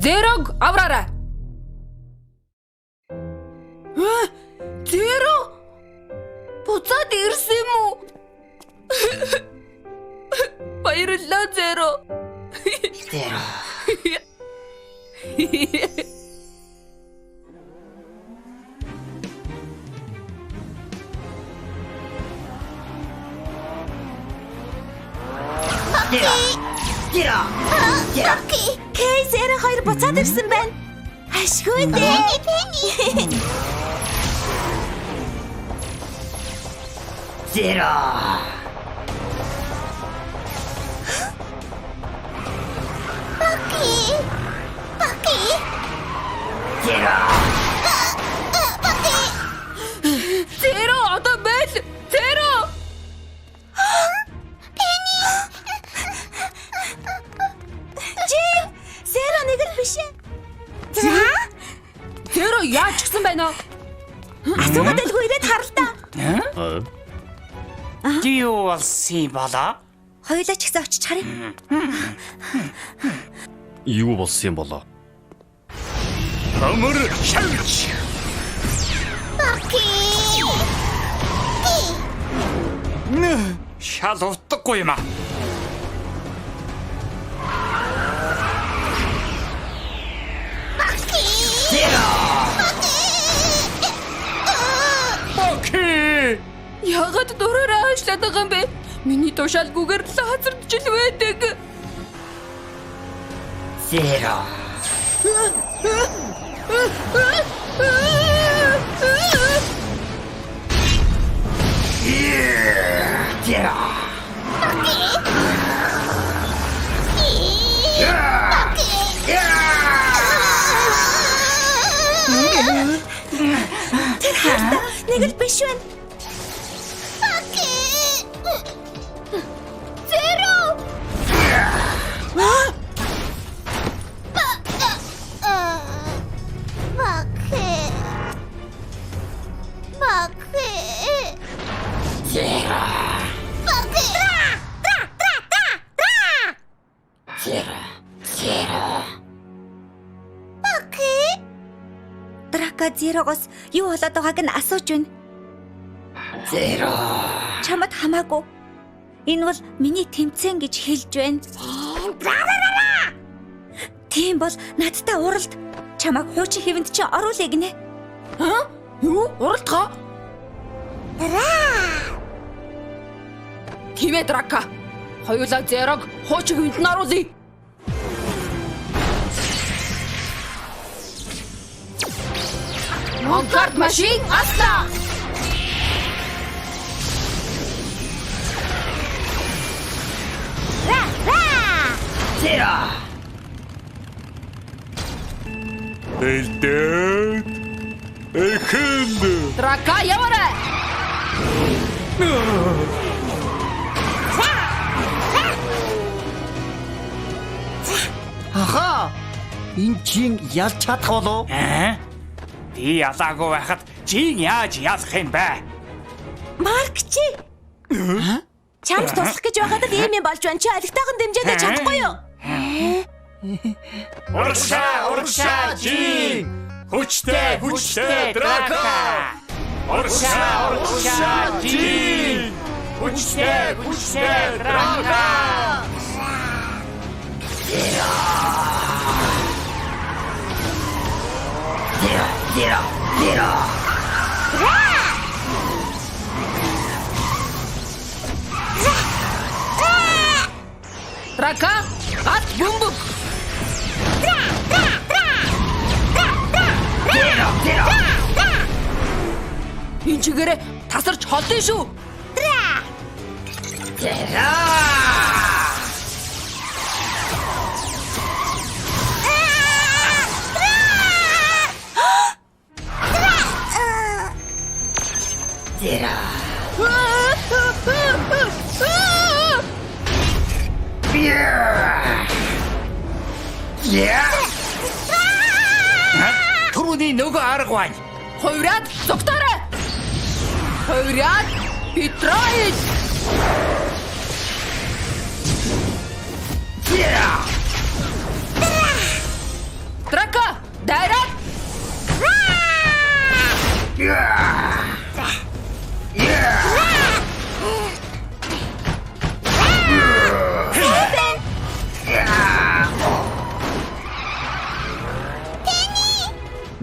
Зерог авраарай. Зеро? Буцаад ирсэн юм уу? Баярлалаа Зеро. Зеро. Окей. Кей Зеро хоёр буцаад ирсэн байна. Ашгүй дээ. Зеро. Баки. Зеро. Зеро одоо байл. Зеро. Жин, Зеро нэг л биш ээ. Зеро яаж гисэн байна аа? Асуугаад байлгүй ирээд хар л та. Юу болсон болоо? Хоёулаа ч гэсэн очиж харъя. Юу болсон юм болоо? Хөмөр шалж. Шал утгагүй юм аа. Окей. Яагаад дураараа аашлаад байгаа юм бэ? Миний тушаалгүйгээр лазерч л байдаг. Зеро. Зеро. Нэг л биш байна. Зеро. Драка Зерогоос юу болоод байгааг нь асууж байна. Зеро. Чамд хамаагүй. Энэ бол миний тэмцээн гэж хэлж байна. Тийм бол надтай уралд чамайг хуучин хэвэнд чи оруулъя гинэ. Юу? Уралдгаа? Тийм ээ Драка. Хоёулаа Зерог хуучин хүнд нь оруулъя. Монкарт машин Астра. Зеро. Элдэн. Эхэнд. Драка яваарай. Аха! Энд чин ялж чадах болов? Би ялаагүй байхад чи яаж ялах юм бэ? Марк чи. Чамд туслах гэж байхад л ийм юм болж байна. Чи алигтайхан дэмжээд чадахгүй юу? Урагшаа чи. Хүчтэй Драка. Урагшаа чи. Хүчтэй Драка. Зеро. Драка, ат бумбук. Зеро. Энэ чигээрээ тасарч холдсон шүү. Зеро. Зеро. Түрүүний нөгөө арга байна. Хувраад зогтоорой. Хувраад Петроид.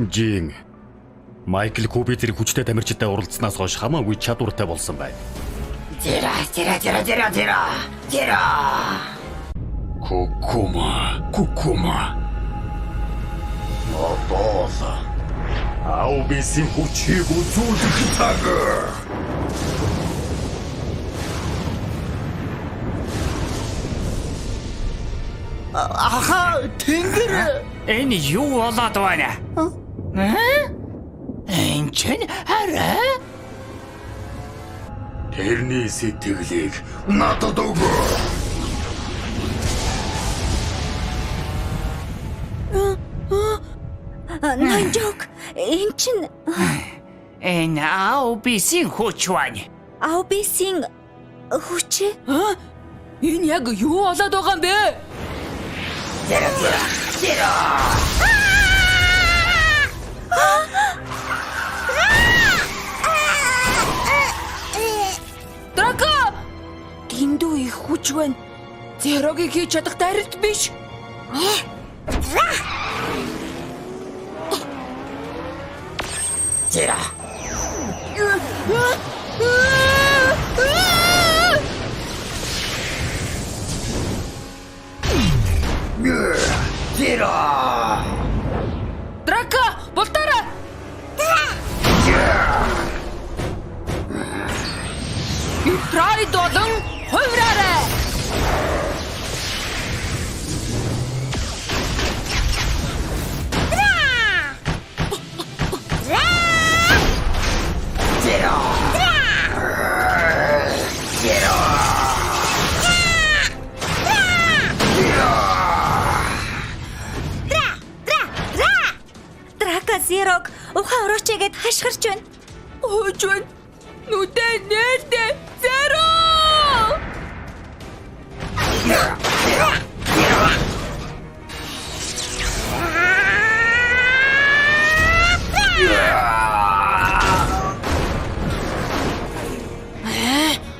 Жин Майкл Кубитерийг хүчтэй тамирчтай уралдсанаас хойш хамаагүй чадвартай болсон байна. Зира. Кукума. Одоола. Аубисын хүчийг үзүүлэх цаг. Аха, тэнгэр. Энэ юу болоод байна? Энд чинь арай. Тэрний сэтгэлийг надад өгөө. Нанжок эн чин Энэ аубисын хүч байна. аубисын хүч. Энэ яг юу болоод байгаа юм бэ? Зира. Драко! Дэндүү их хүч байна. Зерогийг хийж чадах дарилт биш. Зира. Зира. Драко, болтоорой! Трайд болон хувраарай! Драка Зерог ухаан орооч хашгирч байна. Өөж байна. Нүдээ нээлтээ Зеро!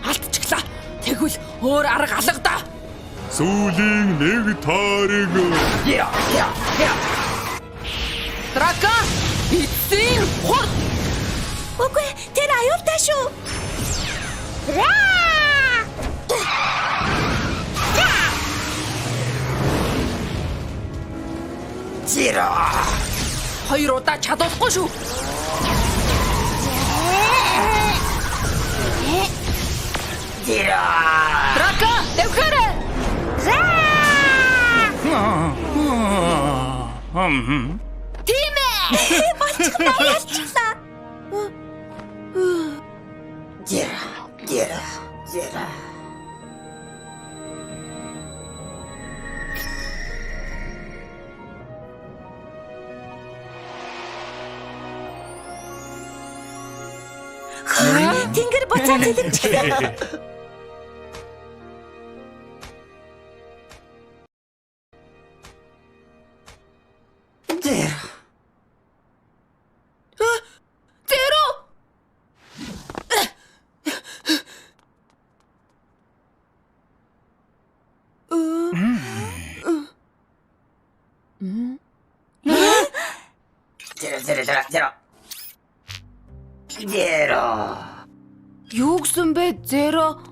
Алдчихлаа. Тэгвэл өөр арга алга да. Сүүлийн нэг таарыг Драка, эцсийн хурд. Үгүй тэр аюултай шүү. Зира. Хоёр удаа чадахгүй шүү. Зира. Драка, дэвхээрэй. Тийм ээ. Болчихлоо ялчихлаа. Зира. Тэнгэр буцаад хэлэмжлээ. Зира. Зеро! Зира. Юу гэсэн бэ, Зеро?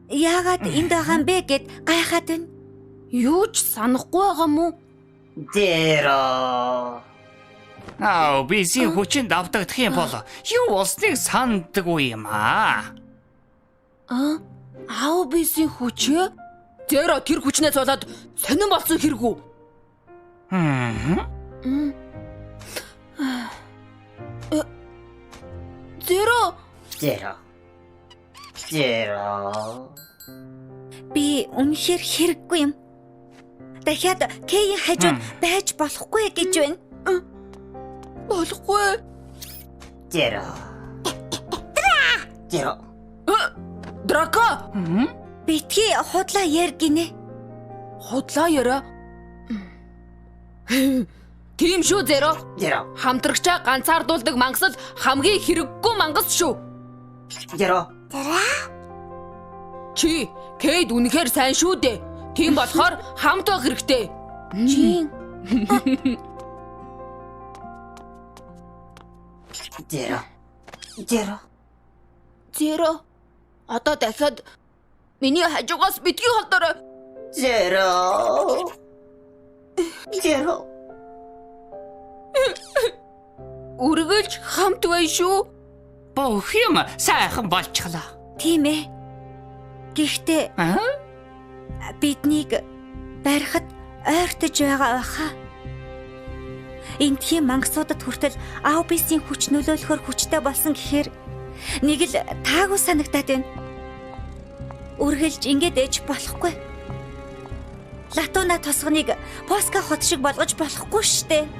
Яагаад энд байгаа юм бэ гэд гайхаад байна. Юу ч санахгүй байгаа мó? Зира. Аубисын хүчинд давтагдах юм бол юу болсныг сандаггүй юм аа. Аубисын хүч? Зеро тэр хүчнээс болоод сонирн болсон хэрэггүй. Зеро, Зира. Би үнэхээр хэрэггүй юм. Дахиад Кэйийн хажууд байж болохгүй гэж байна. болохгүй. Зира. Драко, Битгий худлаа яар гинэ. худлаа яраа. Тийм шүү, Зеро. Зира. Хамтрагчаа ганцаардуулдаг мангас л хамгийн хэрэггүй мангас шүү. Зира. Чи Кейд үнэхээр сайн шүү дээ. Тийм болохоор хамт байх хэрэгтэй. Чин. Зеро. Зеро. Зеро. Одоо дахиад миний хажуугаас битгий холдорой. Зеро. Зеро. Үргэлж хамт бай шүү. Бүх юм сайхан болчихлоо. Тийм ээ. Гэхдээ биднийг барихад ойртож байгаа байхаа. Энтхийн мангасуудад хүртэл аубисийн хүч нөлөөлөхөөр хүчтэй болсон гэхээр нэг л таагүй санагдаад байна. Үргэлж ингэж ээж болохгүй. Латуна тосгоныг Поска хот шиг болгож болохгүй штэ.